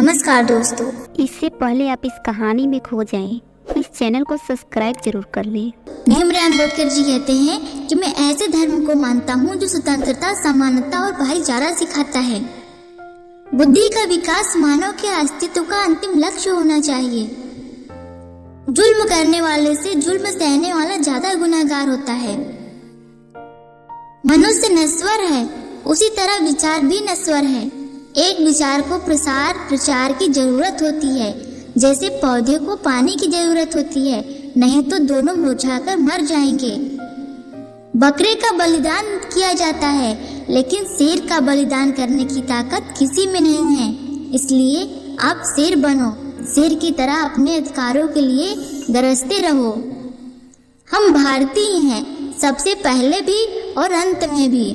नमस्कार दोस्तों। इससे पहले आप इस कहानी में खो जाएं, इस चैनल को सब्सक्राइब जरूर कर लें। भीमराव अम्बेडकर जी कहते हैं कि मैं ऐसे धर्म को मानता हूँ जो स्वतंत्रता, समानता और भाईचारा सिखाता है। बुद्धि का विकास मानव के अस्तित्व का अंतिम लक्ष्य होना चाहिए। जुल्म करने वाले से जुल्म सहने वाला ज्यादा गुनहगार होता है। मनुष्य नश्वर है, उसी तरह विचार भी नश्वर है। एक विचार को प्रचार की जरूरत होती है, जैसे पौधे को पानी की जरूरत होती है, नहीं तो दोनों मुरझाकर मर जाएंगे। बकरे का बलिदान किया जाता है, लेकिन शेर का बलिदान करने की ताकत किसी में नहीं है। इसलिए आप शेर बनो, शेर की तरह अपने अधिकारों के लिए गरजते रहो। हम भारतीय हैं, सबसे पहले भी और अंत में भी।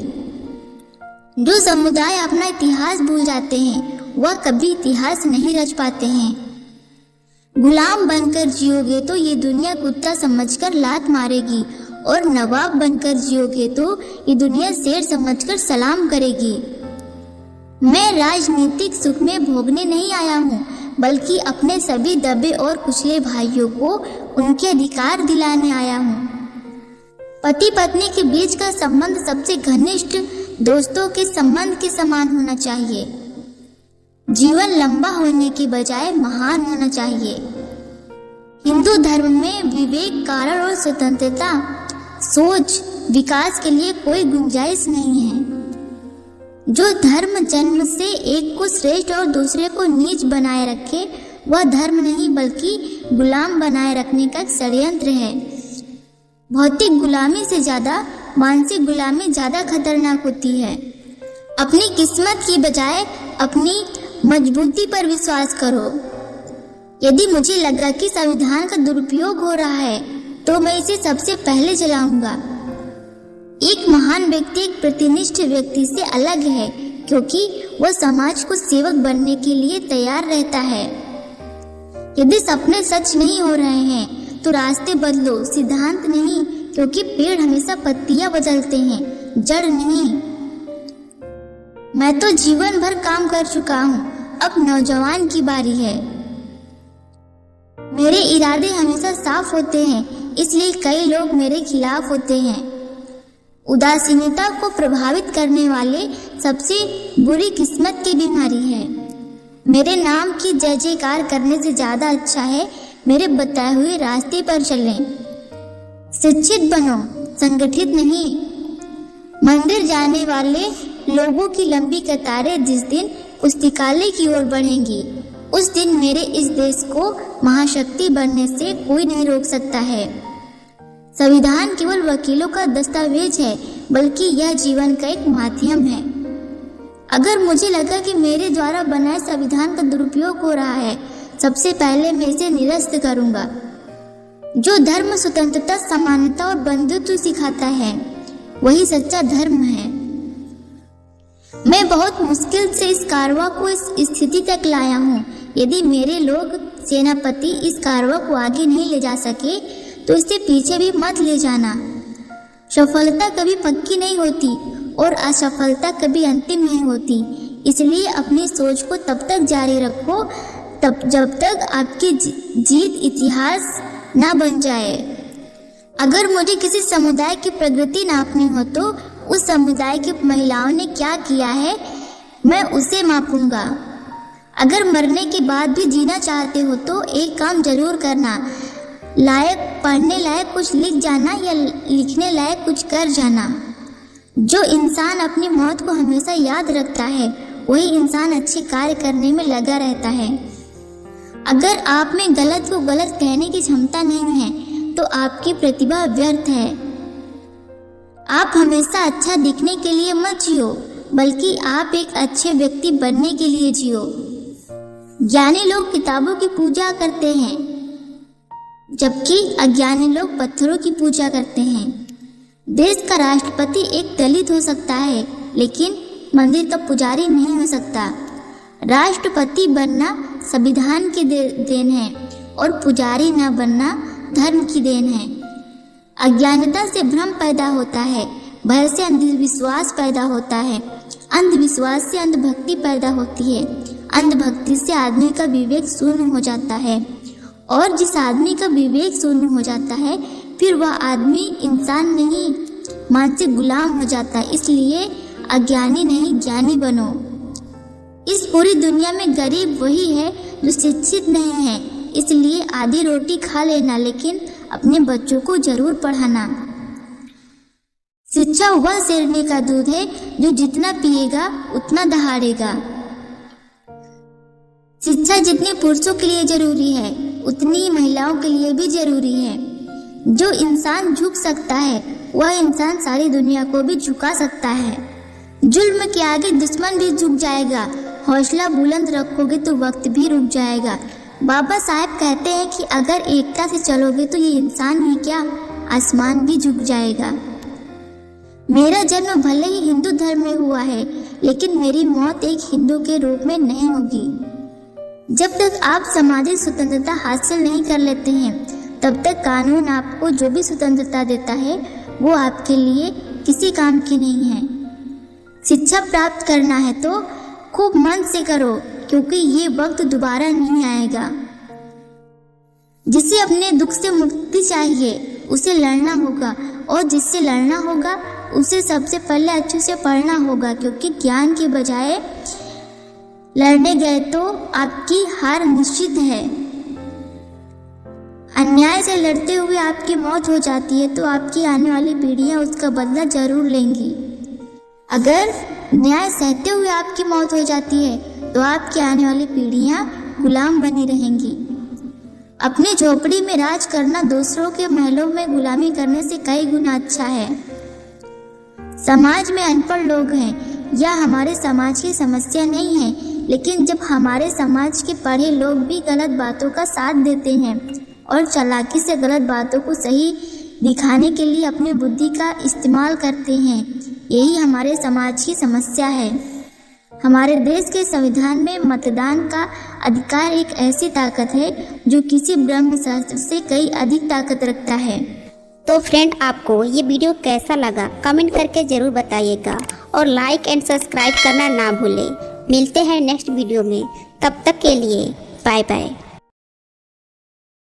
जो समुदाय अपना इतिहास भूल जाते हैं, वह कभी इतिहास नहीं रच पाते हैं। गुलाम बनकर जियोगे तो ये दुनिया कुत्ता समझकर लात मारेगी, और नवाब बनकर जियोगे तो ये दुनिया शेर समझकर सलाम करेगी। मैं राजनीतिक सुख में भोगने नहीं आया हूँ, बल्कि अपने सभी दबे और कुचले भाइयों को उनके अधिकार दिलाने आया हूँ। पति पत्नी के बीच का संबंध सबसे घनिष्ठ दोस्तों के संबंध के समान होना चाहिए। जीवन लंबा होने के बजाय महान होना चाहिए। हिंदू धर्म में विवेक, कारण और स्वतंत्रता, सोच, विकास के लिए कोई गुंजाइश नहीं है। जो धर्म जन्म से एक को श्रेष्ठ और दूसरे को नीच बनाए रखे, वह धर्म नहीं बल्कि गुलाम बनाए रखने का एक षड्यंत्र है। भौतिक गुलामी से ज्यादा मानसिक गुलामी ज्यादा खतरनाक होती है। अपनी किस्मत की बजाय अपनी मजबूती पर विश्वास करो। यदि मुझे लगा कि संविधान का दुरुपयोग हो रहा है, तो मैं इसे सबसे पहले जलाऊंगा। एक महान व्यक्ति एक प्रतिनिष्ठ व्यक्ति से अलग है, क्योंकि वह समाज को सेवक बनने के लिए तैयार रहता है। यदि सपने सच नहीं हो रहे हैं, तो रास्ते बदलो, सिद्धांत नहीं, क्योंकि पेड़ हमेशा पत्तियां बदलते हैं, जड़ नहीं। मैं तो जीवन भर काम कर चुका हूँ, अब नौजवान की बारी है। मेरे इरादे हमेशा साफ होते हैं, इसलिए कई लोग मेरे खिलाफ होते हैं। उदासीनता को प्रभावित करने वाले सबसे बुरी किस्मत की बीमारी है। मेरे नाम की जय जयकार करने से ज्यादा अच्छा है मेरे बताए हुए रास्ते पर चलें। शिक्षित बनो, संगठित नहीं। मंदिर जाने वाले लोगों की लंबी कतारें जिस दिन पुस्तकालय की ओर बढ़ेंगी, उस दिन मेरे इस देश को महाशक्ति बनने से कोई नहीं रोक सकता है। संविधान केवल वकीलों का दस्तावेज है, बल्कि यह जीवन का एक माध्यम है। अगर मुझे लगा कि मेरे द्वारा बनाए संविधान का दुरुपयोग हो रहा है, सबसे पहले मैं इसे निरस्त करूंगा। जो धर्म स्वतंत्रता, समानता और बंधुत्व सिखाता है, वही सच्चा धर्म है। मैं बहुत मुश्किल से इस कारवां को इस स्थिति तक लाया हूँ। यदि मेरे लोग सेनापति इस कारवां को आगे नहीं ले जा सके, तो इसे पीछे भी मत ले जाना। सफलता कभी पक्की नहीं होती और असफलता कभी अंतिम नहीं होती। इसलिए अपनी सोच को तब तक जारी रखो जब तक आपकी जीत इतिहास ना बन जाए। अगर मुझे किसी समुदाय की प्रगति नापनी हो, तो उस समुदाय की महिलाओं ने क्या किया है, मैं उसे मापूंगा। अगर मरने के बाद भी जीना चाहते हो, तो एक काम जरूर करना, पढ़ने लायक कुछ लिख जाना या लिखने लायक कुछ कर जाना। जो इंसान अपनी मौत को हमेशा याद रखता है, वही इंसान अच्छे कार्य करने में लगा रहता है। अगर आप में गलत को गलत कहने की क्षमता नहीं है, तो आपकी प्रतिभा व्यर्थ है। आप हमेशा अच्छा दिखने के लिए मत जियो, बल्कि आप एक अच्छे व्यक्ति बनने के लिए जियो। ज्ञानी लोग किताबों की पूजा करते हैं, जबकि अज्ञानी लोग पत्थरों की पूजा करते हैं। देश का राष्ट्रपति एक दलित हो सकता है, लेकिन मंदिर का पुजारी नहीं हो सकता। राष्ट्रपति बनना संविधान की देन है, और पुजारी न बनना धर्म की देन है। अज्ञानता से भ्रम पैदा होता है, भय से अंधविश्वास पैदा होता है, अंधविश्वास से अंधभक्ति पैदा होती है, अंधभक्ति से आदमी का विवेक शून्य हो जाता है, और जिस आदमी का विवेक शून्य हो जाता है फिर वह आदमी इंसान नहीं मानसिक गुलाम हो जाता है। इसलिए अज्ञानी नहीं ज्ञानी बनो। इस पूरी दुनिया में गरीब वही है जो शिक्षित नहीं है, इसलिए आधी रोटी खा लेना लेकिन अपने बच्चों को जरूर पढ़ाना। शिक्षा वह शेरनी का दूध है जो जितना पिएगा उतना दहाड़ेगा। शिक्षा जितनी पुरुषों के लिए जरूरी है उतनी ही महिलाओं के लिए भी जरूरी है। जो इंसान झुक सकता है वह इंसान सारी दुनिया को भी झुका सकता है। जुल्म के आगे दुश्मन भी झुक जाएगा, हौसला बुलंद रखोगे तो वक्त भी रुक जाएगा। बाबा साहब कहते हैं कि अगर एकता से चलोगे तो ये इंसान ही क्या आसमान भी झुक जाएगा। मेरा जन्म भले ही हिंदू धर्म में हुआ है लेकिन मेरी मौत एक हिंदू के रूप में नहीं होगी। जब तक आप सामाजिक स्वतंत्रता हासिल नहीं कर लेते हैं तब तक कानून आपको जो भी स्वतंत्रता देता है वो आपके लिए किसी काम की नहीं है। शिक्षा प्राप्त करना है तो खूब मन से करो क्योंकि ये वक्त दोबारा नहीं आएगा। जिसे अपने दुख से मुक्ति चाहिए उसे लड़ना होगा, और जिससे लड़ना होगा उसे सबसे पहले अच्छे से पढ़ना होगा, क्योंकि ज्ञान के बजाय लड़ने गए तो आपकी हार निश्चित है। अन्याय से लड़ते हुए आपकी मौत हो जाती है तो आपकी आने वाली पीढ़ियां उसका बदला जरूर लेंगी। अगर न्याय सहते हुए आपकी मौत हो जाती है तो आपकी आने वाली पीढ़ियां गुलाम बनी रहेंगी। अपनी झोपड़ी में राज करना दूसरों के महलों में गुलामी करने से कई गुना अच्छा है। समाज में अनपढ़ लोग हैं या हमारे समाज की समस्या नहीं है, लेकिन जब हमारे समाज के पढ़े लोग भी गलत बातों का साथ देते हैं और चालाकी से गलत बातों को सही दिखाने के लिए अपनी बुद्धि का इस्तेमाल करते हैं, यही हमारे समाज की समस्या है। हमारे देश के संविधान में मतदान का अधिकार एक ऐसी ताकत है जो किसी ब्रह्मशास्त्र से कई अधिक ताकत रखता है। तो फ्रेंड, आपको ये वीडियो कैसा लगा कमेंट करके ज़रूर बताइएगा, और लाइक एंड सब्सक्राइब करना ना भूलें। मिलते हैं नेक्स्ट वीडियो में, तब तक के लिए बाय बाय।